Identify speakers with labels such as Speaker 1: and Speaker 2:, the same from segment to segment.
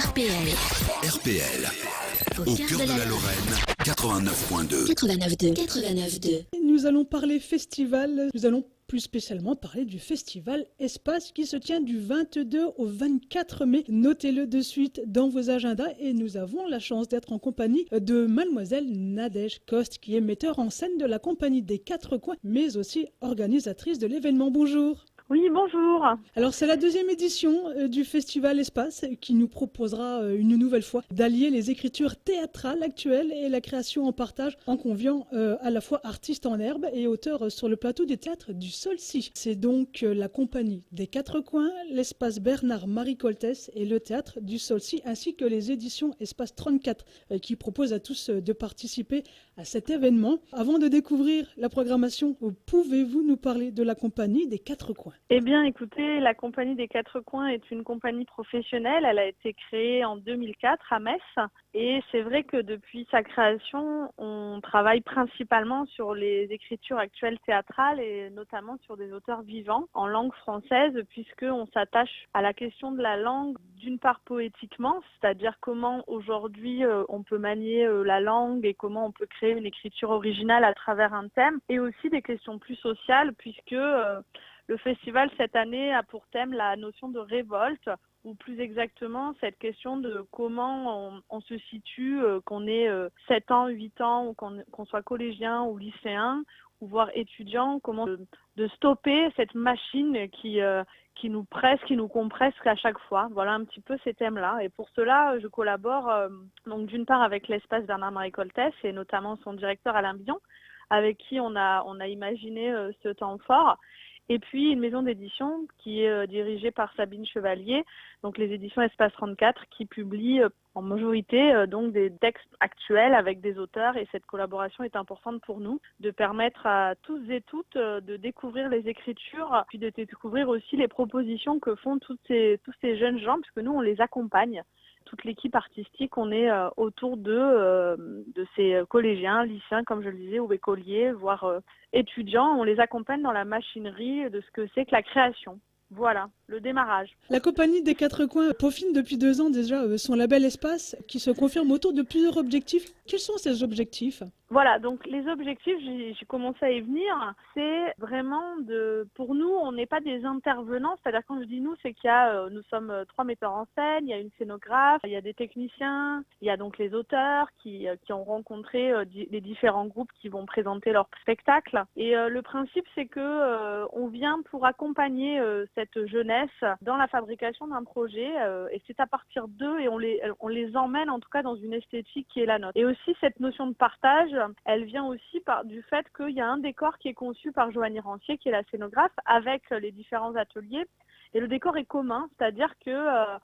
Speaker 1: RPL.
Speaker 2: RPL, au cœur de la Lorraine, 89.2.
Speaker 1: 89.2.
Speaker 3: Nous allons parler festival, nous allons plus spécialement parler du festival Espace qui se tient du 22 au 24 mai. Notez-le de suite dans vos agendas et nous avons la chance d'être en compagnie de mademoiselle Nadège Coste qui est metteur en scène de la compagnie des Quatre Coins mais aussi organisatrice de l'événement. Bonjour.
Speaker 4: Oui, bonjour.
Speaker 3: Alors c'est la deuxième édition du Festival Espace qui nous proposera une nouvelle fois d'allier les écritures théâtrales actuelles et la création en partage en conviant à la fois artistes en herbe et auteurs sur le plateau du théâtre du Solcy. C'est donc la compagnie des Quatre Coins, l'Espace Bernard-Marie Coltès et le théâtre du Solcy ainsi que les éditions Espace 34 qui proposent à tous de participer à cet événement. Avant de découvrir la programmation, pouvez-vous nous parler de la compagnie des Quatre Coins ?
Speaker 4: Eh bien, écoutez, la compagnie des Quatre Coins est une compagnie professionnelle. Elle a été créée en 2004 à Metz. Et c'est vrai que depuis sa création, on travaille principalement sur les écritures actuelles théâtrales et notamment sur des auteurs vivants en langue française, puisqu'on s'attache à la question de la langue d'une part poétiquement, c'est-à-dire comment aujourd'hui on peut manier la langue et comment on peut créer une écriture originale à travers un thème, et aussi des questions plus sociales, puisque le festival cette année a pour thème la notion de révolte, ou plus exactement cette question de comment on se situe, qu'on ait 7 ans, 8 ans, ou qu'on soit collégien ou lycéen, ou voire étudiant, comment de stopper cette machine qui nous presse, qui nous compresse à chaque fois. Voilà un petit peu ces thèmes-là. Et pour cela, je collabore donc d'une part avec l'Espace Bernard-Marie Coltès et notamment son directeur Alain Bion, avec qui on a imaginé ce temps fort. Et puis une maison d'édition qui est dirigée par Sabine Chevalier, donc les éditions Espace 34, qui publie en majorité donc des textes actuels avec des auteurs. Et cette collaboration est importante pour nous, de permettre à tous et toutes de découvrir les écritures, puis de découvrir aussi les propositions que font tous ces jeunes gens, puisque nous on les accompagne. Toute l'équipe artistique, on est autour de ces collégiens, lycéens, comme je le disais, ou écoliers, voire étudiants. On les accompagne dans la machinerie de ce que c'est que la création. Voilà, le démarrage.
Speaker 3: La compagnie des Quatre Coins peaufine depuis 2 ans déjà son label Espace qui se confirme autour de plusieurs objectifs. Quels sont ces objectifs ?
Speaker 4: Voilà, donc les objectifs, j'ai commencé à y venir, c'est vraiment pour nous, on n'est pas des intervenants, c'est-à-dire quand je dis nous, c'est qu'il y a, nous sommes 3 metteurs en scène, il y a une scénographe, il y a des techniciens, il y a donc les auteurs qui ont rencontré les différents groupes qui vont présenter leur spectacle. Et le principe, c'est que on vient pour accompagner cette jeunesse dans la fabrication d'un projet, et c'est à partir d'eux, et on les emmène en tout cas dans une esthétique qui est la nôtre. Et aussi cette notion de partage, elle vient aussi du fait qu'il y a un décor qui est conçu par Joanie Rancier, qui est la scénographe, avec les différents ateliers. Et le décor est commun, c'est-à-dire que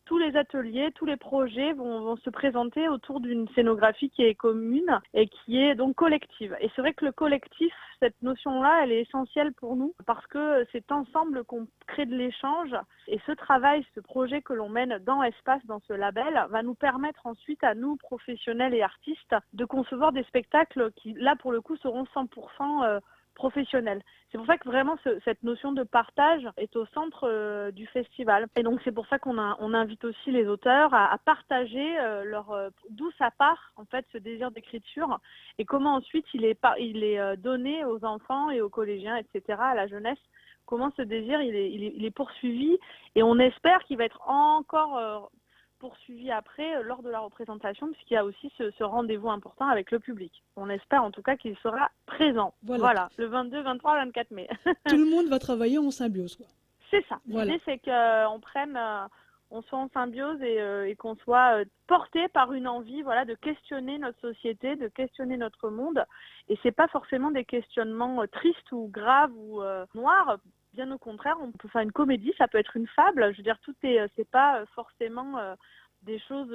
Speaker 4: tous les ateliers, tous les projets vont se présenter autour d'une scénographie qui est commune et qui est donc collective. Et c'est vrai que le collectif, cette notion-là, elle est essentielle pour nous parce que c'est ensemble qu'on crée de l'échange. Et ce travail, ce projet que l'on mène dans Espace, dans ce label, va nous permettre ensuite à nous, professionnels et artistes, de concevoir des spectacles qui, là, pour le coup, seront 100% professionnel. C'est pour ça que vraiment cette notion de partage est au centre du festival. Et donc c'est pour ça qu'on invite aussi les auteurs à partager d'où ça part en fait ce désir d'écriture et comment ensuite il est donné aux enfants et aux collégiens, etc., à la jeunesse. Comment ce désir il est poursuivi et on espère qu'il va être encore poursuivi après lors de la représentation, puisqu'il y a aussi ce rendez-vous important avec le public. On espère en tout cas qu'il sera présent. Voilà, le 22, 23, 24 mai.
Speaker 3: Tout le monde va travailler en symbiose, quoi.
Speaker 4: C'est ça.
Speaker 3: Voilà.
Speaker 4: L'idée, c'est on soit en symbiose et qu'on soit porté par une envie, voilà, de questionner notre société, de questionner notre monde. Et c'est pas forcément des questionnements tristes ou graves ou noirs. Bien au contraire, on peut faire une comédie, ça peut être une fable. Je veux dire, c'est pas forcément des choses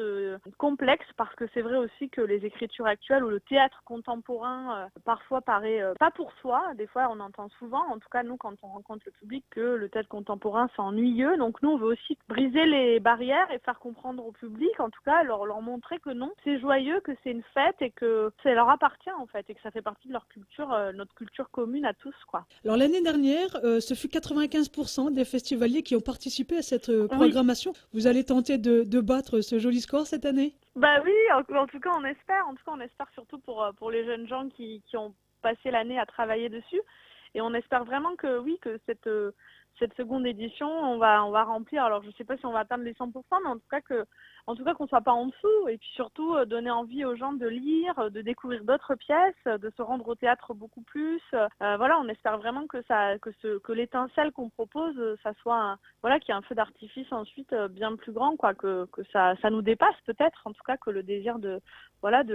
Speaker 4: complexes, parce que c'est vrai aussi que les écritures actuelles ou le théâtre contemporain parfois paraît pas pour soi. Des fois, on entend souvent, en tout cas nous, quand on rencontre le public, que le théâtre contemporain c'est ennuyeux. Donc nous, on veut aussi briser les barrières et faire comprendre au public, en tout cas leur montrer que non, c'est joyeux, que c'est une fête et que ça leur appartient en fait et que ça fait partie de leur culture, notre culture commune à tous, quoi.
Speaker 3: Alors l'année dernière, ce fut 95% des festivaliers qui ont participé à cette programmation. Oui. Vous allez tenter de battre battre ce joli score cette année?
Speaker 4: Bah oui, en tout cas on espère. En tout cas on espère surtout pour les jeunes gens qui ont passé l'année à travailler dessus. Et on espère vraiment que oui, que cette seconde édition, on va remplir. Alors je sais pas si on va atteindre les 100%, mais en tout cas qu'on soit pas en dessous. Et puis surtout donner envie aux gens de lire, de découvrir d'autres pièces, de se rendre au théâtre beaucoup plus. Voilà, on espère vraiment que l'étincelle qu'on propose, ça soit qu'il y ait un feu d'artifice ensuite bien plus grand, quoi, que ça nous dépasse peut-être. En tout cas que le désir de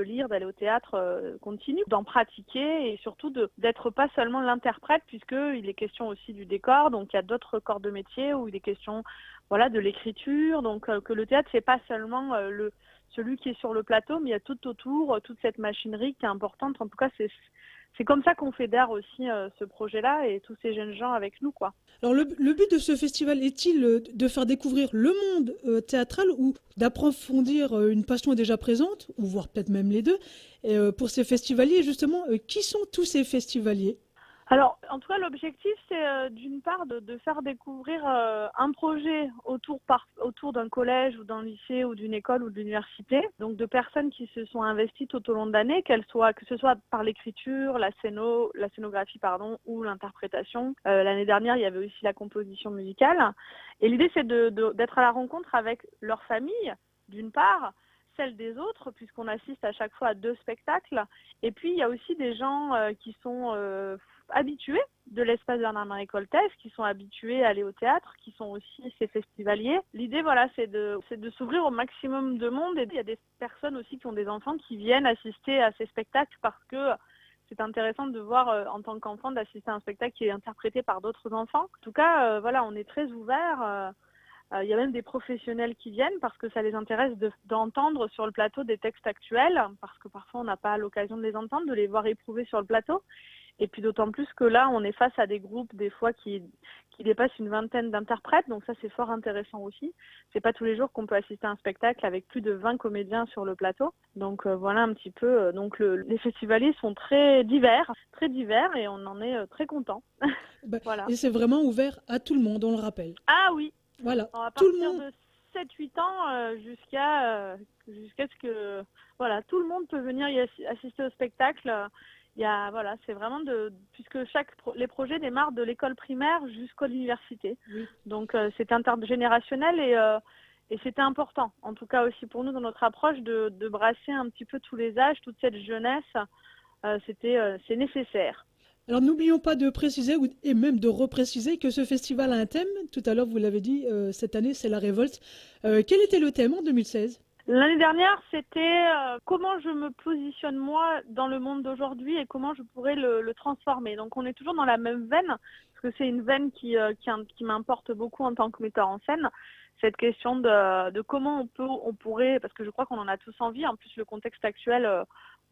Speaker 4: lire, d'aller au théâtre continue, d'en pratiquer et surtout d'être pas seulement l'interprète, puisqu'il est question aussi du décor. Donc il y a d'autres corps de métier où il est question de l'écriture. Donc que le théâtre, c'est pas seulement celui qui est sur le plateau, mais il y a tout autour, toute cette machinerie qui est importante. En tout cas, c'est comme ça qu'on fédère aussi ce projet-là et tous ces jeunes gens avec nous, quoi.
Speaker 3: Alors le but de ce festival est-il de faire découvrir le monde théâtral ou d'approfondir une passion déjà présente, ou voire peut-être même les deux, pour ces festivaliers? Justement, qui sont tous ces festivaliers?
Speaker 4: Alors, en tout cas, l'objectif, c'est d'une part de faire découvrir un projet autour d'un collège ou d'un lycée ou d'une école ou de l'université. Donc, de personnes qui se sont investies tout au long de l'année, que ce soit par l'écriture, la scénographie, ou l'interprétation. L'année dernière, il y avait aussi la composition musicale. Et l'idée, c'est d'être à la rencontre avec leur famille, d'une part, celle des autres, puisqu'on assiste à chaque fois à 2 spectacles. Et puis, il y a aussi des gens qui sont habitués de l'espace Bernard-Marie Coltès, qui sont habitués à aller au théâtre, qui sont aussi ces festivaliers. L'idée, c'est de s'ouvrir au maximum de monde. Et il y a des personnes aussi qui ont des enfants qui viennent assister à ces spectacles parce que c'est intéressant de voir en tant qu'enfant d'assister à un spectacle qui est interprété par d'autres enfants. En tout cas, on est très ouverts. Il y a même des professionnels qui viennent parce que ça les intéresse d'entendre sur le plateau des textes actuels, parce que parfois on n'a pas l'occasion de les entendre, de les voir éprouver sur le plateau. Et puis d'autant plus que là, on est face à des groupes des fois qui dépassent une vingtaine d'interprètes, donc ça c'est fort intéressant aussi. C'est pas tous les jours qu'on peut assister à un spectacle avec plus de 20 comédiens sur le plateau. Donc voilà un petit peu. Donc les festivaliers sont très divers, et on en est très contents. Voilà.
Speaker 3: Et c'est vraiment ouvert à tout le monde, on le rappelle.
Speaker 4: Ah oui.
Speaker 3: Voilà,
Speaker 4: à
Speaker 3: tout
Speaker 4: partir
Speaker 3: le monde.
Speaker 4: de 7-8 ans jusqu'à ce que tout le monde peut venir y assister au spectacle. C'est vraiment puisque les projets démarrent de l'école primaire jusqu'à l'université. Oui. Donc c'est intergénérationnel et c'était important, en tout cas aussi pour nous dans notre approche de brasser un petit peu tous les âges, toute cette jeunesse. C'est nécessaire.
Speaker 3: Alors n'oublions pas de préciser et même de repréciser que ce festival a un thème. Tout à l'heure, vous l'avez dit, cette année, c'est la révolte. Quel était le thème en 2016 ?
Speaker 4: L'année dernière, c'était comment je me positionne moi dans le monde d'aujourd'hui et comment je pourrais le transformer. Donc on est toujours dans la même veine, parce que c'est une veine qui m'importe beaucoup en tant que metteur en scène. Cette question de comment on pourrait, parce que je crois qu'on en a tous envie, en plus le contexte actuel,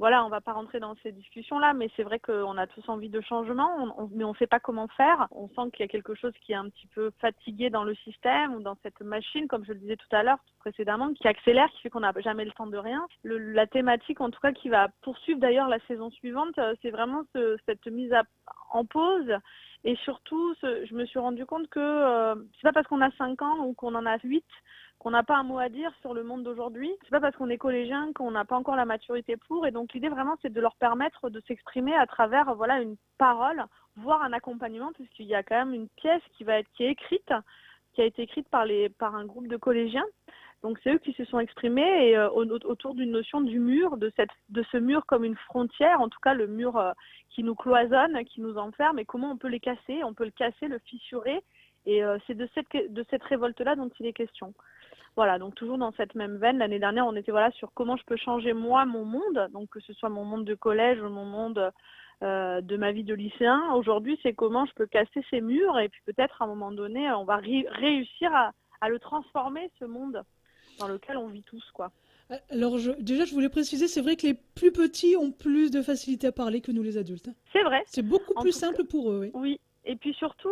Speaker 4: on va pas rentrer dans ces discussions-là, mais c'est vrai qu'on a tous envie de changement, mais on sait pas comment faire. On sent qu'il y a quelque chose qui est un petit peu fatigué dans le système ou dans cette machine, comme je le disais tout à l'heure, précédemment, qui accélère, qui fait qu'on n'a jamais le temps de rien. La thématique, en tout cas, qui va poursuivre d'ailleurs la saison suivante, c'est vraiment cette mise en pause. Et surtout, je me suis rendu compte que c'est pas parce qu'on a 5 ans ou qu'on en a 8 qu'on n'a pas un mot à dire sur le monde d'aujourd'hui. C'est pas parce qu'on est collégien qu'on n'a pas encore la maturité pour. Et donc l'idée vraiment, c'est de leur permettre de s'exprimer à travers une parole, voire un accompagnement, puisqu'il y a quand même une pièce qui a été écrite par un groupe de collégiens. Donc c'est eux qui se sont exprimés et autour d'une notion du mur, de ce mur comme une frontière, en tout cas le mur qui nous cloisonne, qui nous enferme, et comment on peut les casser, on peut le casser, le fissurer, et c'est de cette révolte-là dont il est question. Voilà, donc toujours dans cette même veine. L'année dernière, on était sur comment je peux changer moi mon monde, donc que ce soit mon monde de collège ou mon monde de ma vie de lycéen. Aujourd'hui, c'est comment je peux casser ces murs, et puis peut-être à un moment donné, on va réussir à le transformer, ce monde dans lequel on vit tous, quoi.
Speaker 3: Alors, je voulais préciser, c'est vrai que les plus petits ont plus de facilité à parler que nous, les adultes.
Speaker 4: C'est vrai.
Speaker 3: C'est beaucoup plus simple pour eux, oui.
Speaker 4: Oui, et puis surtout,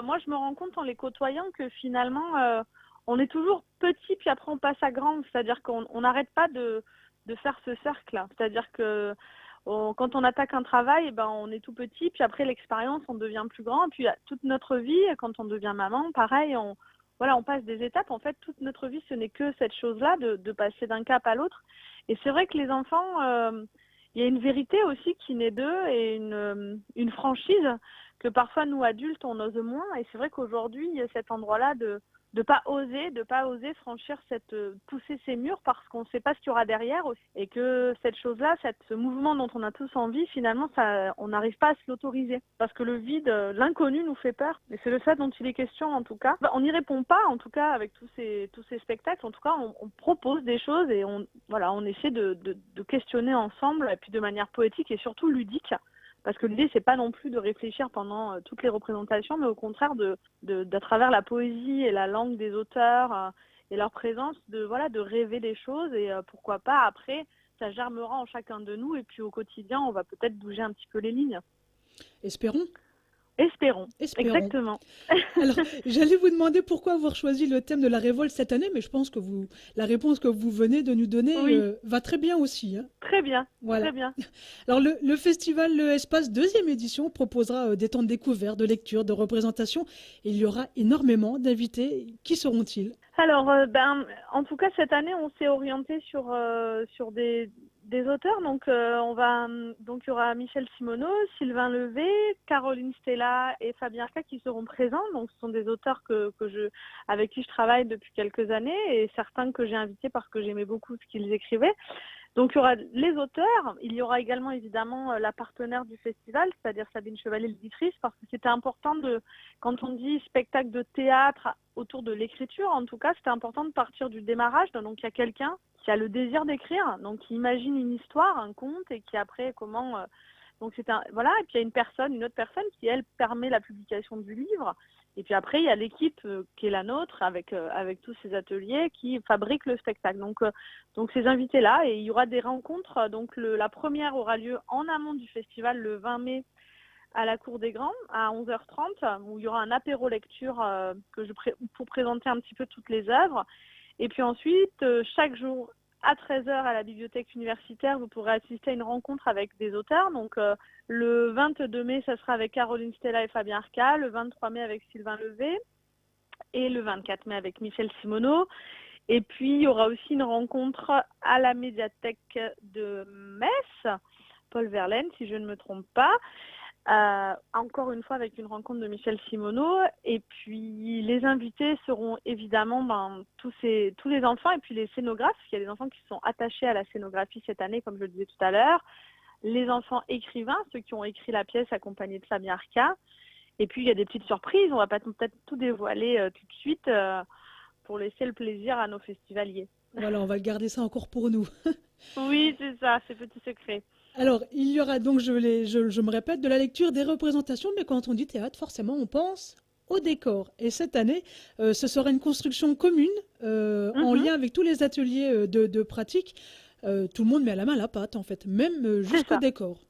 Speaker 4: moi, je me rends compte en les côtoyant que finalement, on est toujours petit, puis après, on passe à grand. C'est-à-dire qu'on n'arrête pas de faire ce cercle. C'est-à-dire que quand on attaque un travail, on est tout petit, puis après, l'expérience, on devient plus grand. Puis toute notre vie, quand on devient maman, pareil, voilà, on passe des étapes. En fait, toute notre vie, ce n'est que cette chose-là, de passer d'un cap à l'autre. Et c'est vrai que les enfants, il y a une vérité aussi qui naît d'eux et une franchise que parfois nous adultes on ose moins. Et c'est vrai qu'aujourd'hui il y a cet endroit-là de pas oser franchir pousser ces murs parce qu'on ne sait pas ce qu'il y aura derrière aussi. Et que cette chose-là, ce mouvement dont on a tous envie, finalement, on n'arrive pas à se l'autoriser. Parce que le vide, l'inconnu nous fait peur. Et c'est de ça dont il est question, en tout cas. On n'y répond pas, en tout cas, avec tous ces spectacles. En tout cas, on propose des choses et on essaie de questionner ensemble, et puis de manière poétique et surtout ludique. Parce que l'idée, c'est pas non plus de réfléchir pendant toutes les représentations, mais au contraire, d'à travers la poésie et la langue des auteurs et leur présence, de rêver des choses. Et pourquoi pas, après, ça germera en chacun de nous. Et puis au quotidien, on va peut-être bouger un petit peu les lignes.
Speaker 3: Espérons.
Speaker 4: Espérons. Exactement.
Speaker 3: Alors, j'allais vous demander pourquoi avoir choisi le thème de la révolte cette année, mais je pense que la réponse que vous venez de nous donner va très bien aussi. Hein.
Speaker 4: Très bien,
Speaker 3: voilà.
Speaker 4: Très bien.
Speaker 3: Alors, le festival Le Espace 2e édition proposera des temps de découverte, de lecture, de représentation. Et il y aura énormément d'invités. Qui seront-ils ?
Speaker 4: Alors, en tout cas, cette année, on s'est orienté sur des auteurs. Donc, il y aura Michel Simoneau, Sylvain Levé, Caroline Stella et Fabien Arca qui seront présents. Donc, ce sont des auteurs avec qui je travaille depuis quelques années et certains que j'ai invités parce que j'aimais beaucoup ce qu'ils écrivaient. Donc, il y aura les auteurs. Il y aura également, évidemment, la partenaire du festival, c'est-à-dire Sabine Chevalier, l'éditrice, parce que c'était important quand on dit spectacle de théâtre autour de l'écriture, en tout cas, c'était important de partir du démarrage. Donc, il y a quelqu'un qui a le désir d'écrire, donc qui imagine une histoire, un conte, et qui après, donc, et puis il y a une autre personne qui, elle, permet la publication du livre. Et puis après, il y a l'équipe qui est la nôtre avec tous ces ateliers qui fabriquent le spectacle. Donc ces invités-là, et il y aura des rencontres. Donc la première aura lieu en amont du festival le 20 mai à la Cour des Grands à 11h30 où il y aura un apéro lecture pour présenter un petit peu toutes les œuvres. Et puis ensuite, chaque jour à 13h à la bibliothèque universitaire, vous pourrez assister à une rencontre avec des auteurs. Donc le 22 mai, ça sera avec Caroline Stella et Fabien Arca, le 23 mai avec Sylvain Levé et le 24 mai avec Michel Simoneau. Et puis il y aura aussi une rencontre à la médiathèque de Metz, Paul Verlaine, si je ne me trompe pas. Encore une fois avec une rencontre de Michel Simoneau. Et puis les invités seront évidemment tous les enfants et puis les scénographes. Il y a des enfants qui sont attachés à la scénographie cette année, comme je le disais tout à l'heure. Les enfants écrivains, ceux qui ont écrit la pièce accompagnés de Fabien Arca. Et puis il y a des petites surprises, on va pas peut-être tout dévoiler tout de suite pour laisser le plaisir à nos festivaliers.
Speaker 3: Voilà, on va garder ça encore pour nous.
Speaker 4: Oui, c'est ça, c'est petit secret.
Speaker 3: Alors, il y aura donc, je me répète, de la lecture, des représentations, mais quand on dit théâtre, forcément, on pense au décor. Et cette année, ce sera une construction commune en lien avec tous les ateliers de pratique. Tout le monde met la main à la pâte, en fait, même jusqu'au décor.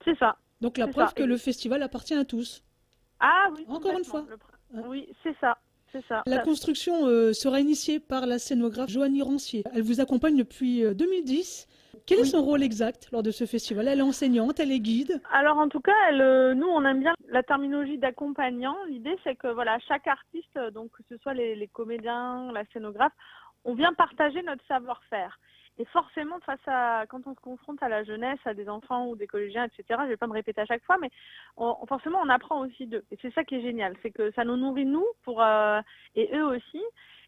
Speaker 4: C'est ça.
Speaker 3: Donc, la preuve que le festival appartient à tous.
Speaker 4: Ah oui,
Speaker 3: encore une fois.
Speaker 4: Oui, c'est ça.
Speaker 3: La construction sera initiée par la scénographe Joanie Rancier. Elle vous accompagne depuis 2010. Quel est son rôle exact lors de ce festival ? Elle est enseignante, elle est guide ?
Speaker 4: Alors en tout cas, nous on aime bien la terminologie d'accompagnant. L'idée c'est que chaque artiste, donc que ce soit les comédiens, la scénographe, on vient partager notre savoir-faire. Et forcément, quand on se confronte à la jeunesse, à des enfants ou des collégiens, etc., je ne vais pas me répéter à chaque fois, mais forcément, on apprend aussi d'eux. Et c'est ça qui est génial, c'est que ça nous nourrit, nous, et eux aussi.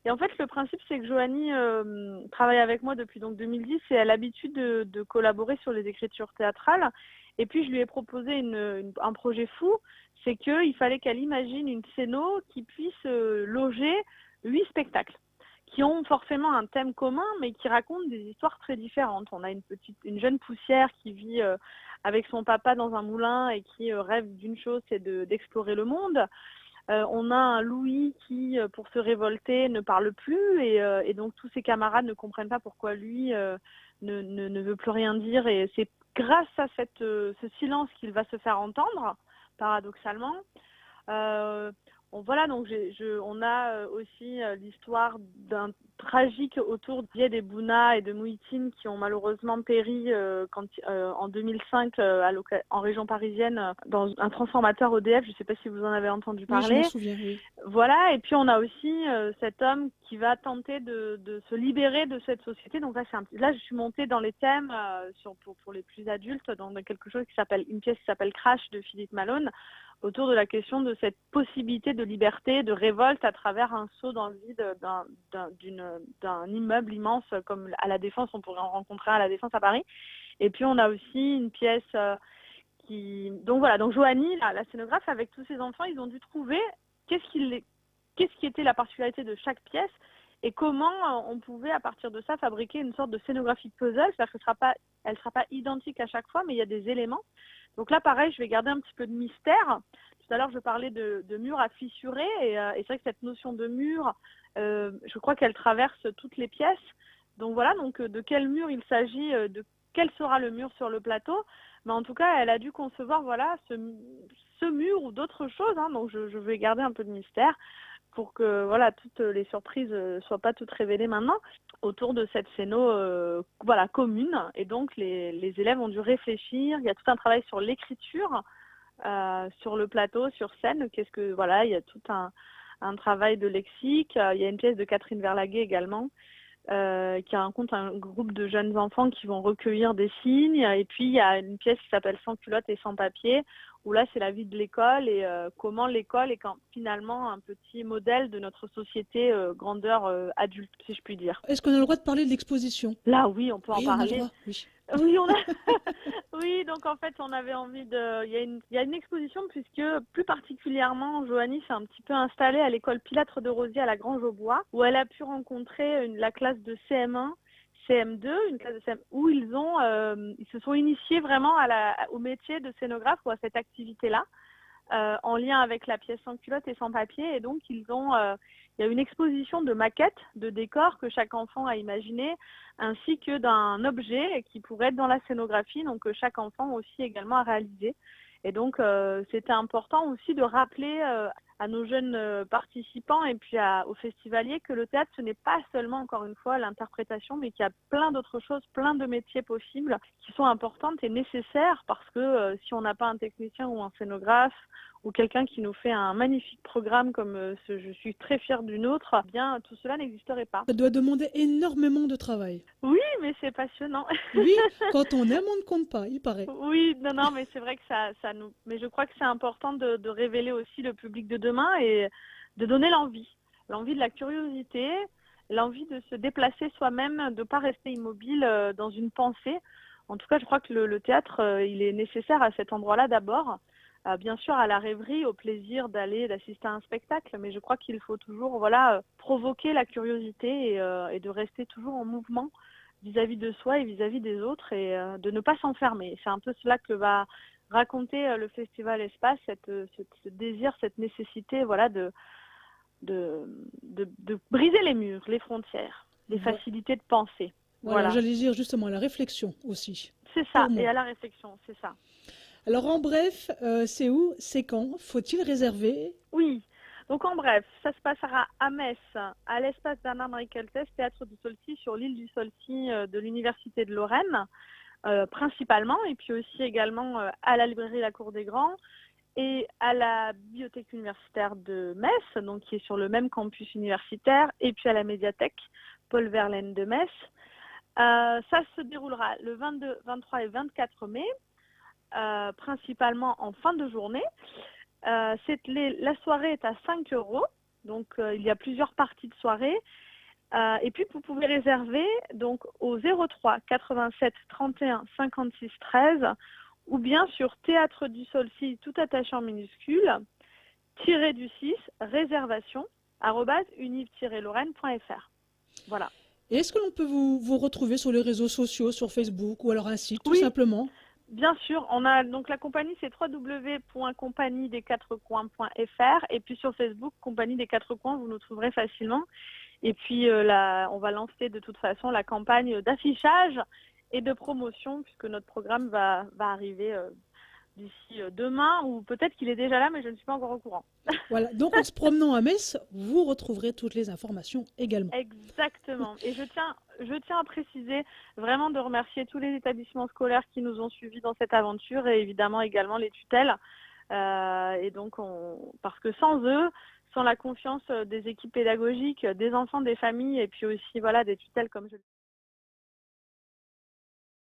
Speaker 4: Et en fait, le principe, c'est que Joanie travaille avec moi depuis donc 2010 et a l'habitude de collaborer sur les écritures théâtrales. Et puis, je lui ai proposé un projet fou, c'est qu'il fallait qu'elle imagine une scéno qui puisse loger 8 spectacles, qui ont forcément un thème commun, mais qui racontent des histoires très différentes. On a une jeune poussière qui vit avec son papa dans un moulin et qui rêve d'une chose, c'est d'explorer le monde. On a un Louis qui, pour se révolter, ne parle plus et donc tous ses camarades ne comprennent pas pourquoi lui ne veut plus rien dire. Et c'est grâce à ce silence qu'il va se faire entendre, paradoxalement. Voilà, donc on a aussi l'histoire d'un tragique autour des Bouna et de Mouhitine qui ont malheureusement péri en 2005 en région parisienne dans un transformateur EDF. Je ne sais pas si vous en avez entendu parler.
Speaker 3: Oui, je m'en souviens, oui.
Speaker 4: Voilà, et puis on a aussi cet homme qui va tenter de se libérer de cette société. Donc là, je suis montée dans les thèmes pour les plus adultes, dans quelque chose une pièce qui s'appelle Crash de Philippe Malone, autour de la question de cette possibilité de liberté, de révolte à travers un saut dans le vide d'un immeuble immense comme à La Défense. On pourrait en rencontrer à La Défense à Paris. Et puis on a aussi une pièce donc voilà, donc Joanie, la scénographe, avec tous ses enfants, ils ont dû trouver qu'est-ce qui était la particularité de chaque pièce et comment on pouvait à partir de ça fabriquer une sorte de scénographie puzzle, c'est-à-dire qu'elle sera pas identique à chaque fois, mais il y a des éléments. Donc là, pareil, je vais garder un petit peu de mystère. Tout à l'heure, je parlais de murs à fissurer et c'est vrai que cette notion de mur, je crois qu'elle traverse toutes les pièces. Donc voilà, de quel mur il s'agit, de quel sera le mur sur le plateau. Mais en tout cas, elle a dû concevoir ce mur ou d'autres choses. Hein. Donc je vais garder un peu de mystère pour que toutes les surprises soient pas toutes révélées maintenant autour de cette scéno commune. Et donc les élèves ont dû réfléchir. Il y a tout un travail sur l'écriture sur le plateau, sur scène. Il y a tout un travail de lexique. Il y a une pièce de Catherine Verlaguet également. Qui raconte un groupe de jeunes enfants qui vont recueillir des signes. Et puis, il y a une pièce qui s'appelle Sans culotte et sans papier, où là, c'est la vie de l'école et comment l'école est finalement un petit modèle de notre société grandeur adulte, si je puis dire.
Speaker 3: Est-ce qu'on a le droit de parler de l'exposition ?
Speaker 4: Là, oui, on peut en parler.
Speaker 3: On a le droit, oui.
Speaker 4: Oui, oui, donc en fait, on avait envie il y a une exposition puisque plus particulièrement, Joanie s'est un petit peu installée à l'école Pilâtre de Rosiers à la Grange-aux-Bois, où elle a pu rencontrer la classe de CM1, CM2, une classe de CM où ils se sont initiés vraiment au métier de scénographe ou à cette activité-là, en lien avec la pièce Sans culotte et sans papier. Et donc, il y a une exposition de maquettes, de décors que chaque enfant a imaginé, ainsi que d'un objet qui pourrait être dans la scénographie, donc que chaque enfant aussi également a réalisé. Et donc, c'était important aussi de rappeler à nos jeunes participants et puis aux festivaliers que le théâtre, ce n'est pas seulement, encore une fois, l'interprétation, mais qu'il y a plein d'autres choses, plein de métiers possibles qui sont importantes et nécessaires parce que si on n'a pas un technicien ou un scénographe ou quelqu'un qui nous fait un magnifique programme comme je suis très fière du nôtre, eh bien tout cela n'existerait pas.
Speaker 3: Ça doit demander énormément de travail.
Speaker 4: Oui, mais c'est passionnant.
Speaker 3: Oui, quand on aime, on ne compte pas, il paraît.
Speaker 4: Oui, non, mais c'est vrai que ça nous... Mais je crois que c'est important de révéler aussi le public de demain et de donner l'envie de la curiosité, l'envie de se déplacer soi-même, de ne pas rester immobile dans une pensée. En tout cas, je crois que le théâtre, il est nécessaire à cet endroit-là d'abord. Bien sûr, à la rêverie, au plaisir d'assister à un spectacle, mais je crois qu'il faut toujours provoquer la curiosité et de rester toujours en mouvement vis-à-vis de soi et vis-à-vis des autres et de ne pas s'enfermer. C'est un peu cela que va raconter le Festival Espace, ce désir, cette nécessité de briser les murs, les frontières, les facilités de penser.
Speaker 3: Voilà. J'allais dire justement à la réflexion aussi.
Speaker 4: C'est ça, et à la réflexion, c'est ça.
Speaker 3: Alors en bref, c'est où, c'est quand? Faut-il réserver?
Speaker 4: Oui, donc en bref, ça se passera à Metz, à l'espace Bernard-Marie Keltès, Théâtre du Solcy, sur l'île du Solcy de l'Université de Lorraine, principalement, et puis aussi également à la librairie La Cour des Grands et à la bibliothèque universitaire de Metz, donc qui est sur le même campus universitaire, et puis à la médiathèque Paul Verlaine de Metz. Ça se déroulera le 22, 23 et 24 mai. Principalement en fin de journée. La soirée est à 5 €, donc il y a plusieurs parties de soirée. Et puis vous pouvez réserver donc au 03 87 31 56 13 ou bien sur Théâtre du Solcy tout attaché en minuscule _du6 réservation @univ-lorraine.fr. Voilà.
Speaker 3: Et est-ce que l'on peut vous retrouver sur les réseaux sociaux, sur Facebook ou alors un site tout simplement?
Speaker 4: Bien sûr, on a donc la compagnie, c'est www.compagniedesquatrecoins.fr et puis sur Facebook, Compagnie des Quatre Coins, vous nous trouverez facilement. Et puis on va lancer de toute façon la campagne d'affichage et de promotion puisque notre programme va arriver d'ici demain ou peut-être qu'il est déjà là mais je ne suis pas encore au courant.
Speaker 3: Voilà, donc en se promenant à Metz, vous retrouverez toutes les informations également.
Speaker 4: Exactement. Et je tiens à préciser vraiment de remercier tous les établissements scolaires qui nous ont suivis dans cette aventure et évidemment également les tutelles. Et donc, parce que sans eux, sans la confiance des équipes pédagogiques, des enfants, des familles et puis aussi voilà des tutelles comme je le